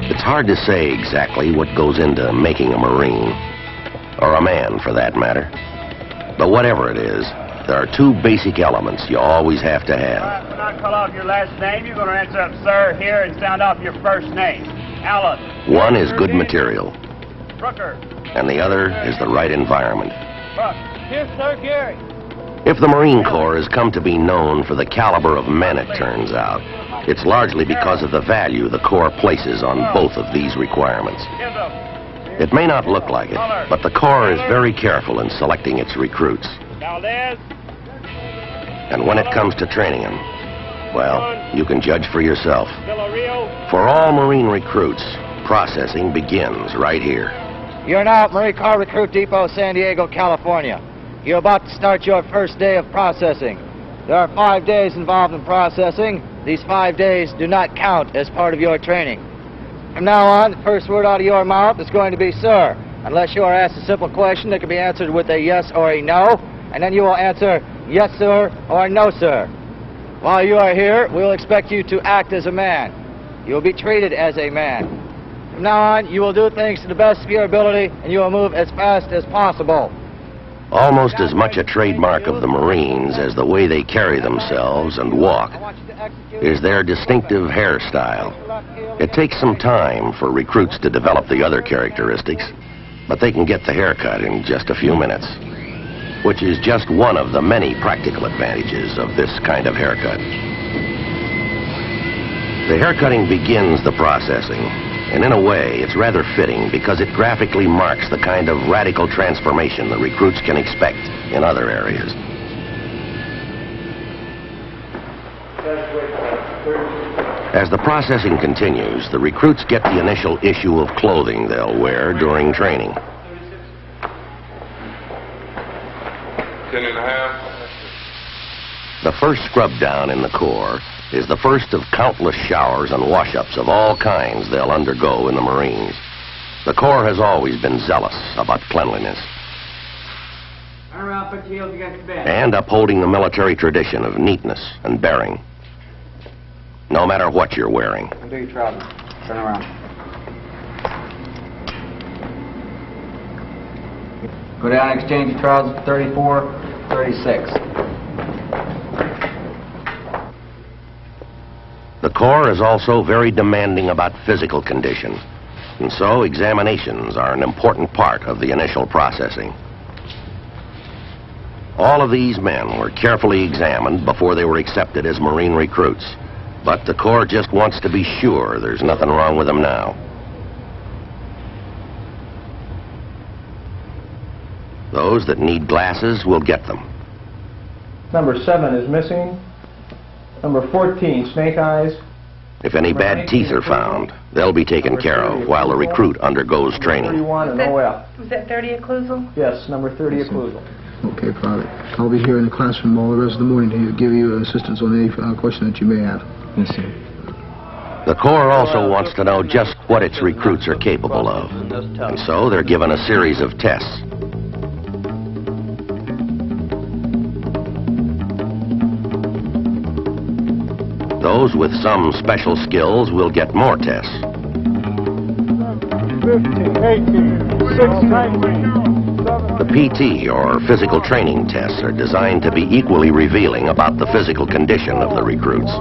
It's hard to say exactly what goes into making a Marine, or a man for that matter. But whatever it is, there are two basic elements you always have to have. When I call off your last name, you're going to answer up, sir, here, and sound off your first name. Alice. One is good material, Brooker. and the other is the right environment. Buck. Here, sir, Gary. If the Marine Corps has come to be known for the caliber of men it turns out, it's largely because of the value the Corps places on both of these requirements. It may not look like it, but the Corps is very careful in selecting its recruits. And when it comes to training them, well, you can judge for yourself. For all Marine recruits, processing begins right here. You're now at Marine Corps Recruit Depot, San Diego, California. You're about to start your first day of processing. There are 5 days involved in processing. These 5 days do not count as part of your training. From now on, the first word out of your mouth is going to be sir, unless you are asked a simple question that can be answered with a yes or a no, and then you will answer yes sir or no sir. While you are here, we'll expect you to act as a man. You will be treated as a man. From now on, you will do things to the best of your ability, and you will move as fast as possible. Almost as much a trademark of the Marines as the way they carry themselves and walk is their distinctive hairstyle. It takes some time for recruits to develop the other characteristics, but they can get the haircut in just a few minutes, which is just one of the many practical advantages of this kind of haircut. The haircutting begins the processing, and in a way, it's rather fitting because it graphically marks the kind of radical transformation the recruits can expect in other areas. As the processing continues, the recruits get the initial issue of clothing they'll wear during training. 10.5. The first scrub down in the Corps is the first of countless showers and wash-ups of all kinds they'll undergo in the Marines. The Corps has always been zealous about cleanliness Turn around, put your heels against the bench. and upholding the military tradition of neatness and bearing, no matter what you're wearing. Undo your trousers. Turn around. Go down and exchange your trousers for 34, 36. The Corps is also very demanding about physical condition, and so examinations are an important part of the initial processing. All of these men were carefully examined before they were accepted as Marine recruits, but the Corps just wants to be sure there's nothing wrong with them now. Those that need glasses will get them. Number 7 is missing. Number 14, snake eyes. If any bad teeth are found, they'll be taken care of while the recruit undergoes training. 31 and OF. Was that 30 occlusal? Yes, number 30 occlusal. Okay, Private. I'll be here in the classroom all the rest of the morning to give you assistance on any question that you may have. Yes, sir. The Corps also wants to know just what its recruits are capable of, and so they're given a series of tests. Those with some special skills will get more tests. 15, 18, 16, 19. The PT, or physical training tests, are designed to be equally revealing about the physical condition of the recruits.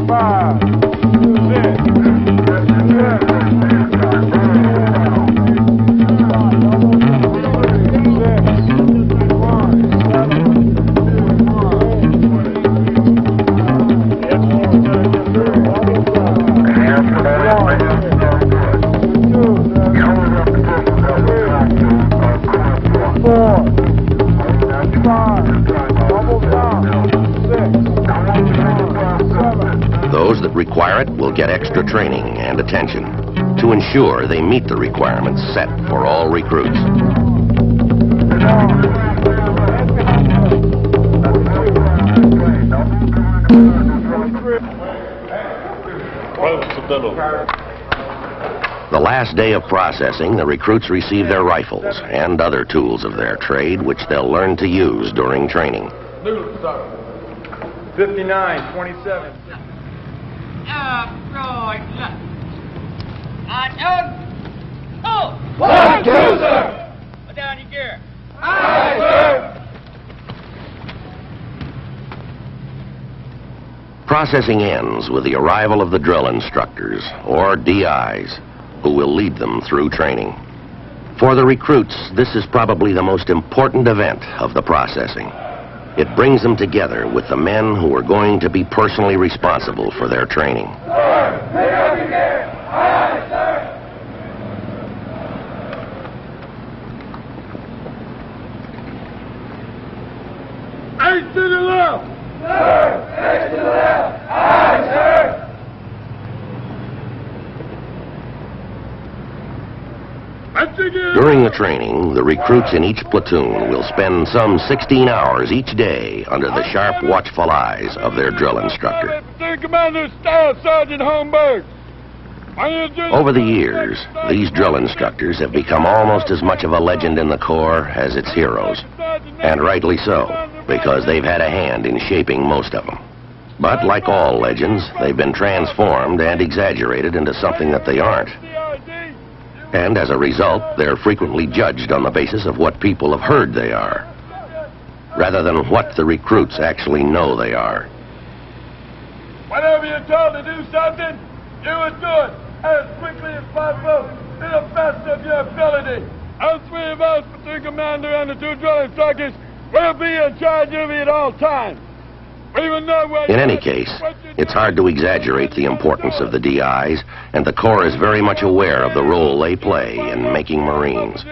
5, Those that require it will get extra training and attention to ensure they meet the requirements set for all recruits. The last day of processing, the recruits receive their rifles and other tools of their trade, which they'll learn to use during training. 59, 27. Aye, John. Oh! 1, 2, sir! Put down your gear. Aye, sir! Processing ends with the arrival of the drill instructors, or DIs, who will lead them through training. For the recruits, this is probably the most important event of the processing. It brings them together with the men who are going to be personally responsible for their training. Sir, pick up your gear! Aye, sir! Eight to the left! Sir, next to the left! Aye, sir! During the training, the recruits in each platoon will spend some 16 hours each day under the sharp, watchful eyes of their drill instructor. Commander Staff Sergeant Holmberg. Over the years, these drill instructors have become almost as much of a legend in the Corps as its heroes. And rightly so, because they've had a hand in shaping most of them. But like all legends, they've been transformed and exaggerated into something that they aren't. And as a result, they're frequently judged on the basis of what people have heard they are, rather than what the recruits actually know they are. Whenever you're told to do something, do it as quickly as possible, to the best of your ability. All three of us, platoon commander and the 2 drill instructors, will be in charge of you at all times. In any case, it's hard to exaggerate the importance of the DIs, and the Corps is very much aware of the role they play in making Marines.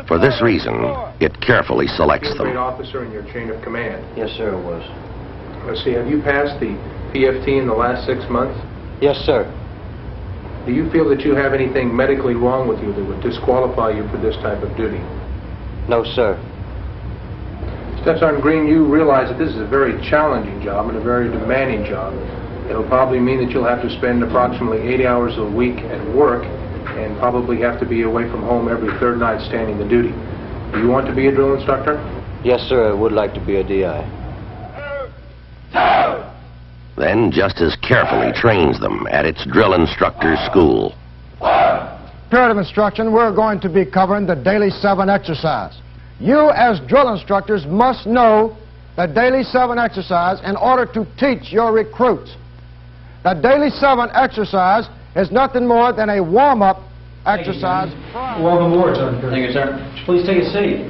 For this reason, it carefully selects them. Great officer in your chain of command. Yes, sir, it was. Let's see, have you passed the PFT in the last 6 months? Yes, sir. Do you feel that you have anything medically wrong with you that would disqualify you for this type of duty? No, sir. Step Sergeant Green, you realize that this is a very challenging job and a very demanding job. It'll probably mean that you'll have to spend approximately 80 hours a week at work and probably have to be away from home every 3rd night standing the duty. Do you want to be a drill instructor? Yes, sir, I would like to be a DI. Then just as carefully trains them at its drill instructor school. Period of instruction, we're going to be covering the Daily 7 exercise. You, as drill instructors, must know the Daily 7 exercise in order to teach your recruits. The Daily 7 exercise is nothing more than a warm-up exercise. Welcome aboard, Sergeant. Thank you, sir. Please take a seat.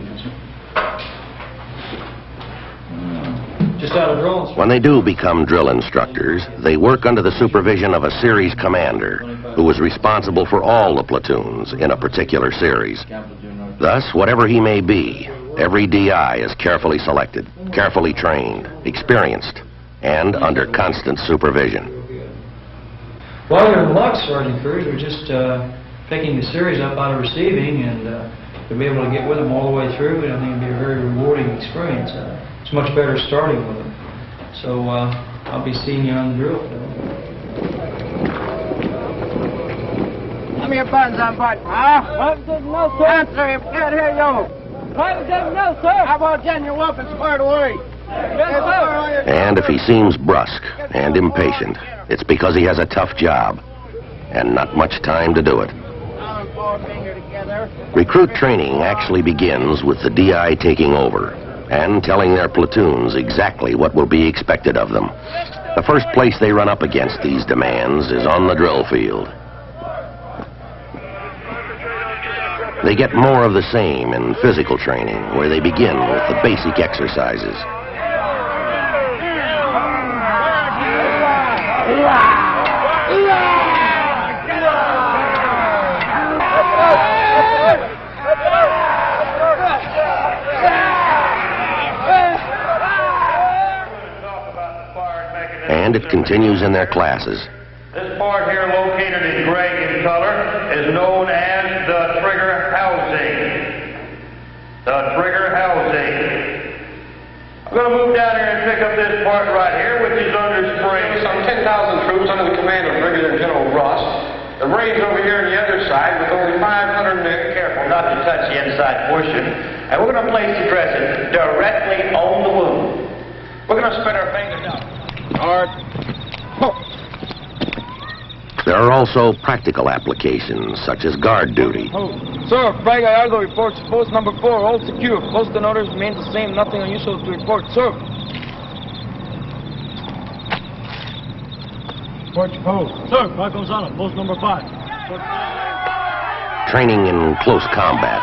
Just out of drill. When they do become drill instructors, they work under the supervision of a series commander who is responsible for all the platoons in a particular series. Thus, whatever he may be, every DI is carefully selected, carefully trained, experienced, and under constant supervision. Well, you're in luck, Sergeant Cruz. We're just picking the series up out of receiving, and to be able to get with them all the way through, I think it'd be a very rewarding experience. It's much better starting with them. So I'll be seeing you on the drill. Give me your buttons on button. No, sir. Answer him. Can't hear you. No, sir. How about getting your weapons squared away? Yes, sir. And if he seems brusque and impatient, it's because he has a tough job and not much time to do it. Recruit training actually begins with the DI taking over and telling their platoons exactly what will be expected of them. The first place they run up against these demands is on the drill field. They get more of the same in physical training, where they begin with the basic exercises. And it continues in their classes. This part here, located in gray in color, is known as the trigger housing. The trigger housing. I'm going to move down here and pick up this part right here, which is under spring. Some 10,000 troops under the command of Brigadier General Ross. The Marines over here on the other side with only 500 men. Careful not to touch the inside portion. And we're going to place the dressing directly on the wound. We're going to spread our fingers out. Hard. There are also practical applications, such as guard duty. Sir, Flag Gallardo reports post number 4, all secure. Post and orders remain the same, nothing unusual to report, sir. Report your post. Sir, Flag Gonzalo, post number 5. Training in close combat.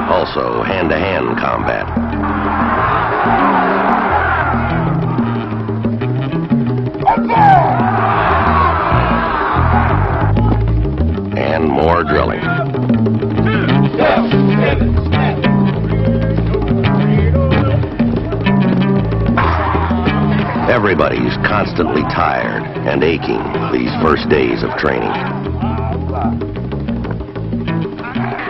Also, hand-to-hand combat. And more drilling. Everybody's constantly tired and aching these first days of training.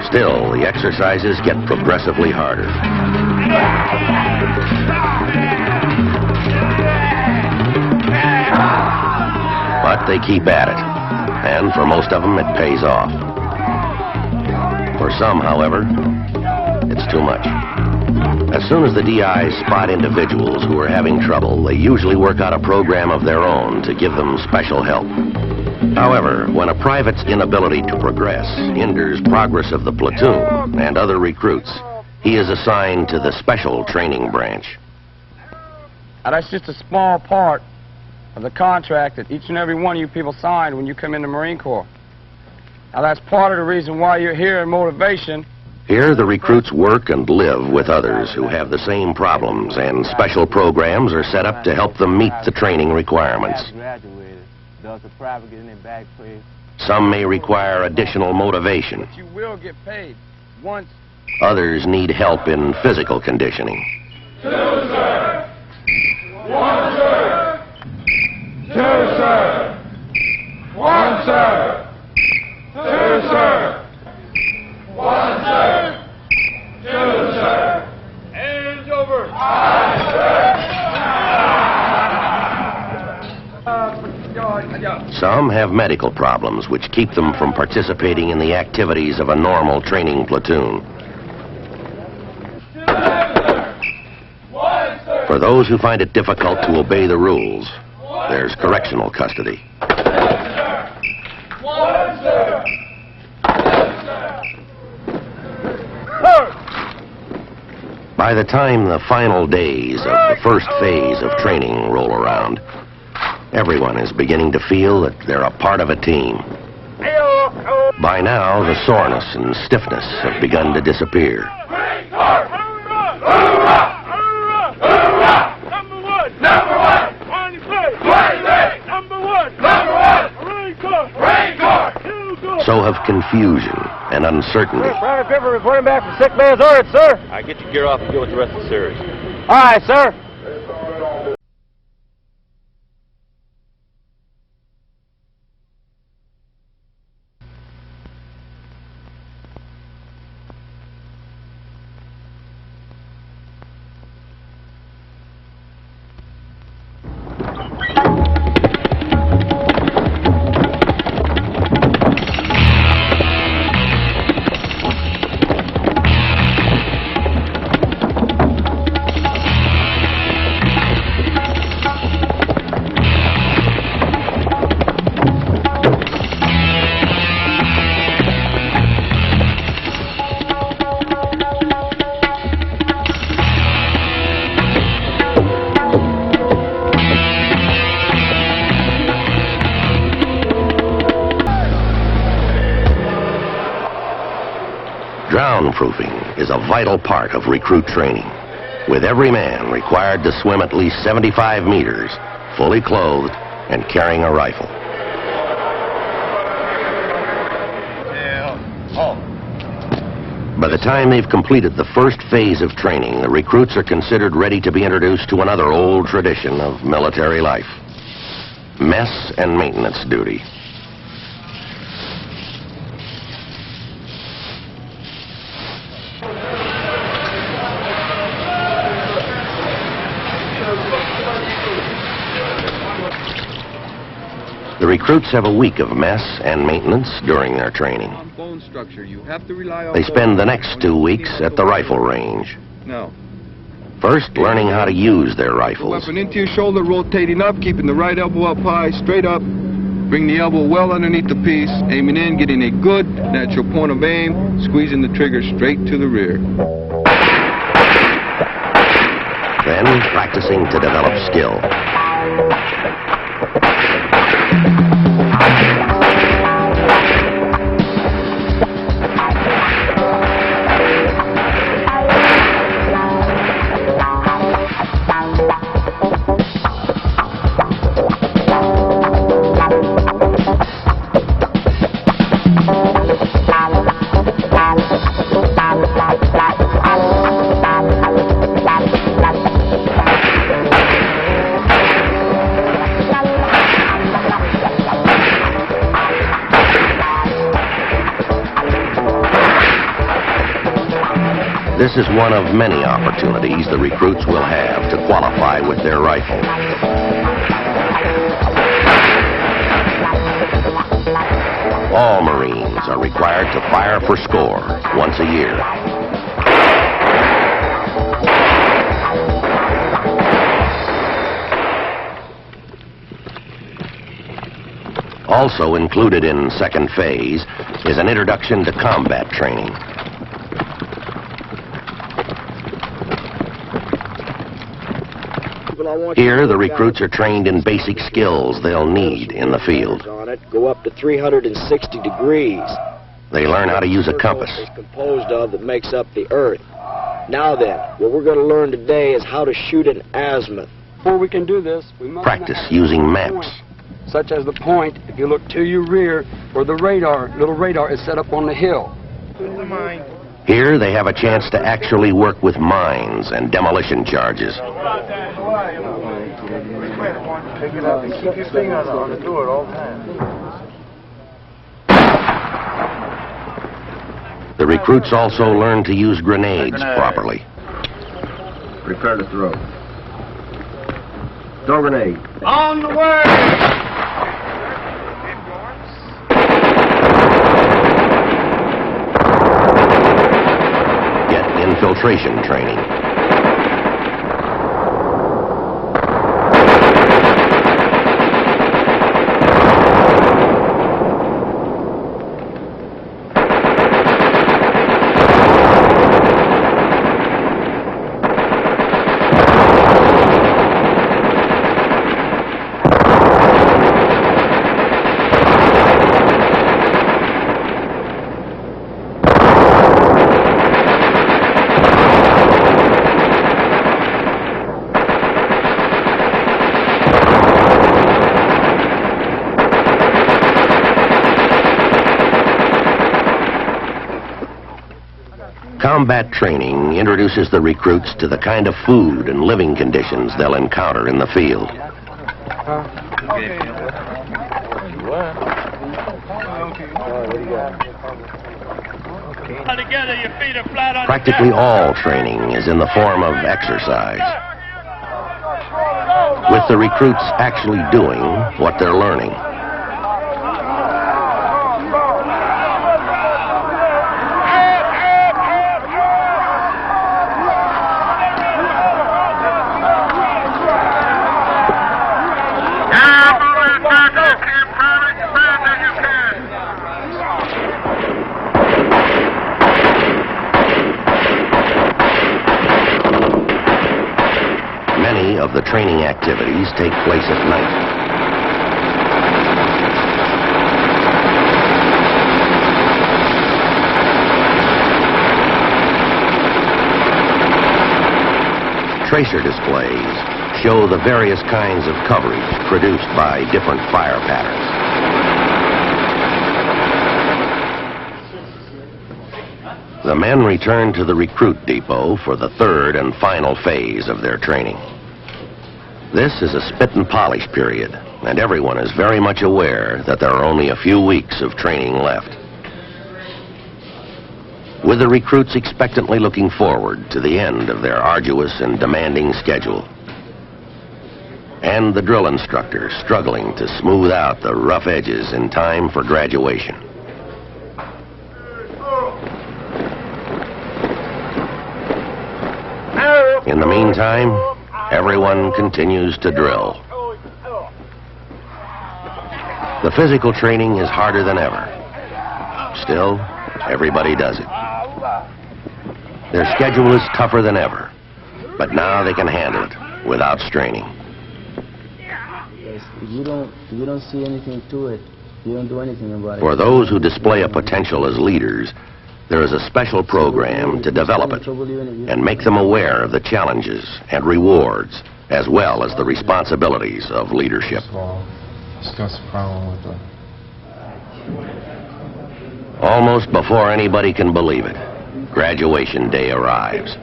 Still, the exercises get progressively harder. But they keep at it, and for most of them it pays off. For some, however, it's too much. As soon as the DIs spot individuals who are having trouble, they usually work out a program of their own to give them special help. However, when a private's inability to progress hinders progress of the platoon and other recruits, he is assigned to the special training branch. Now, that's just a small part of the contract that each and every one of you people signed when you come in the Marine Corps. Now, that's part of the reason why you're here in motivation. Here, the recruits work and live with others who have the same problems, and special programs are set up to help them meet the training requirements. Some may require additional motivation. But you will get paid once. Others need help in physical conditioning. 2, sir. 1, sir. 2, sir. 1, sir. 2, sir. 1, sir. 2, sir. Hands over. Aye, sir. Some have medical problems which keep them from participating in the activities of a normal training platoon. For those who find it difficult to obey the rules, there's correctional custody. By the time the final days of the first phase of training roll around, everyone is beginning to feel that they're a part of a team. By now, the soreness and stiffness have begun to disappear. So have confusion and uncertainty. Private Pipper reporting back from sick man's orders, sir. All right, get your gear off and go with the rest of the series. All right, sir. Drown-proofing is a vital part of recruit training, with every man required to swim at least 75 meters, fully clothed, and carrying a rifle. By the time they've completed the first phase of training, the recruits are considered ready to be introduced to another old tradition of military life: mess and maintenance duty. The recruits have a week of mess and maintenance during their training. Bone structure. You have to rely on They spend the next 2 weeks at the rifle range. Now, First, learning how to use their rifles. weapon into your shoulder, rotating up, keeping the right elbow up high, straight up. Bring the elbow well underneath the piece, aiming in, getting a good natural point of aim, squeezing the trigger straight to the rear. Then, practicing to develop skill. This is one of many opportunities the recruits will have to qualify with their rifle. All Marines are required to fire for score once a year. Also included in second phase is an introduction to combat training. Here, the recruits are trained in basic skills they'll need in the field. Go up to 360 degrees. They learn how to use a compass. It's composed of that makes up the earth. Now then, what we're going to learn today is how to shoot an azimuth. Before we can do this, we must Practice using maps. Such as the point, if you look to your rear, where the little radar is set up on the hill. Here, they have a chance to actually work with mines and demolition charges. Pick it up and keep your finger on the door at all times. The recruits also learn to use grenades properly. Prepare to throw. Throw grenade. On the way! Infiltration training. Combat training introduces the recruits to the kind of food and living conditions they'll encounter in the field. Practically all training is in the form of exercise, with the recruits actually doing what they're learning. Many of the training activities take place at night. Tracer displays show the various kinds of coverage produced by different fire patterns. The men return to the recruit depot for the third and final phase of their training. This is a spit and polish period, and everyone is very much aware that there are only a few weeks of training left. With the recruits expectantly looking forward to the end of their arduous and demanding schedule. and the drill instructor struggling to smooth out the rough edges in time for graduation. In the meantime, everyone continues to drill. The physical training is harder than ever. Still, everybody does it. Their schedule is tougher than ever, but now they can handle it without straining. If you don't see anything to it, you don't do anything about it. For those who display a potential as leaders, there is a special program to develop it and make them aware of the challenges and rewards, as well as the responsibilities of leadership. Almost before anybody can believe it, graduation day arrives.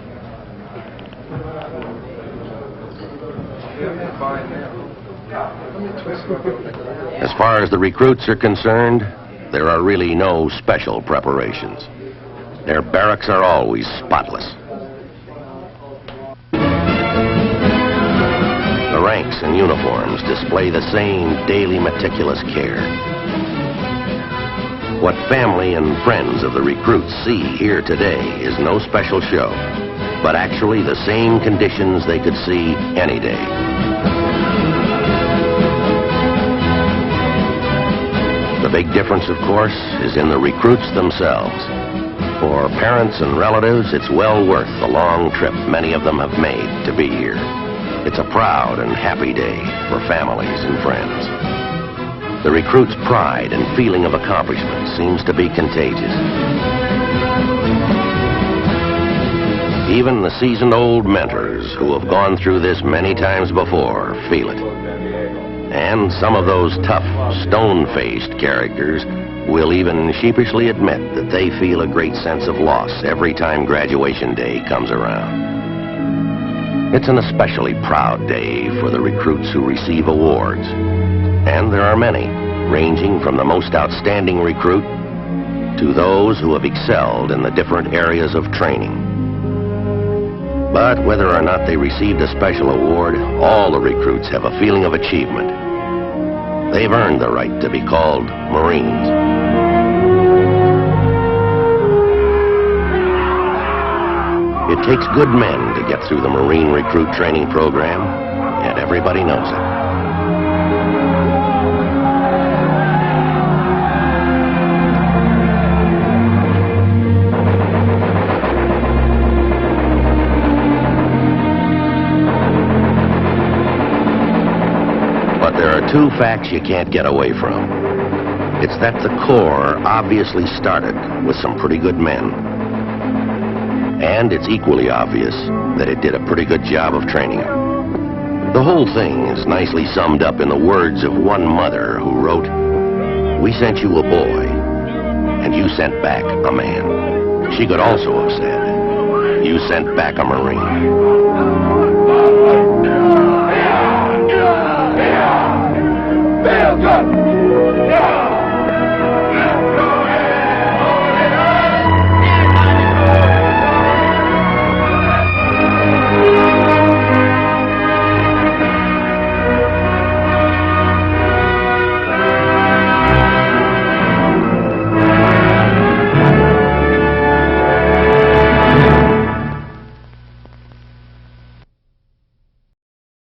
As far as the recruits are concerned, there are really no special preparations. Their barracks are always spotless. The ranks and uniforms display the same daily meticulous care. What family and friends of the recruits see here today is no special show, but actually the same conditions they could see any day. The big difference, of course, is in the recruits themselves. For parents and relatives, it's well worth the long trip many of them have made to be here. It's a proud and happy day for families and friends. The recruits' pride and feeling of accomplishment seems to be contagious. Even the seasoned old mentors who have gone through this many times before feel it. And some of those tough, stone-faced characters will even sheepishly admit that they feel a great sense of loss every time graduation day comes around. It's an especially proud day for the recruits who receive awards. And there are many, ranging from the most outstanding recruit to those who have excelled in the different areas of training. But whether or not they received a special award, all the recruits have a feeling of achievement. They've earned the right to be called Marines. It takes good men to get through the Marine recruit training program, and everybody knows it. But there are two facts you can't get away from. It's that the Corps obviously started with some pretty good men. And it's equally obvious that it did a pretty good job of training them. The whole thing is nicely summed up in the words of one mother who wrote, "We sent you a boy, and you sent back a man." She could also have said, "You sent back a Marine."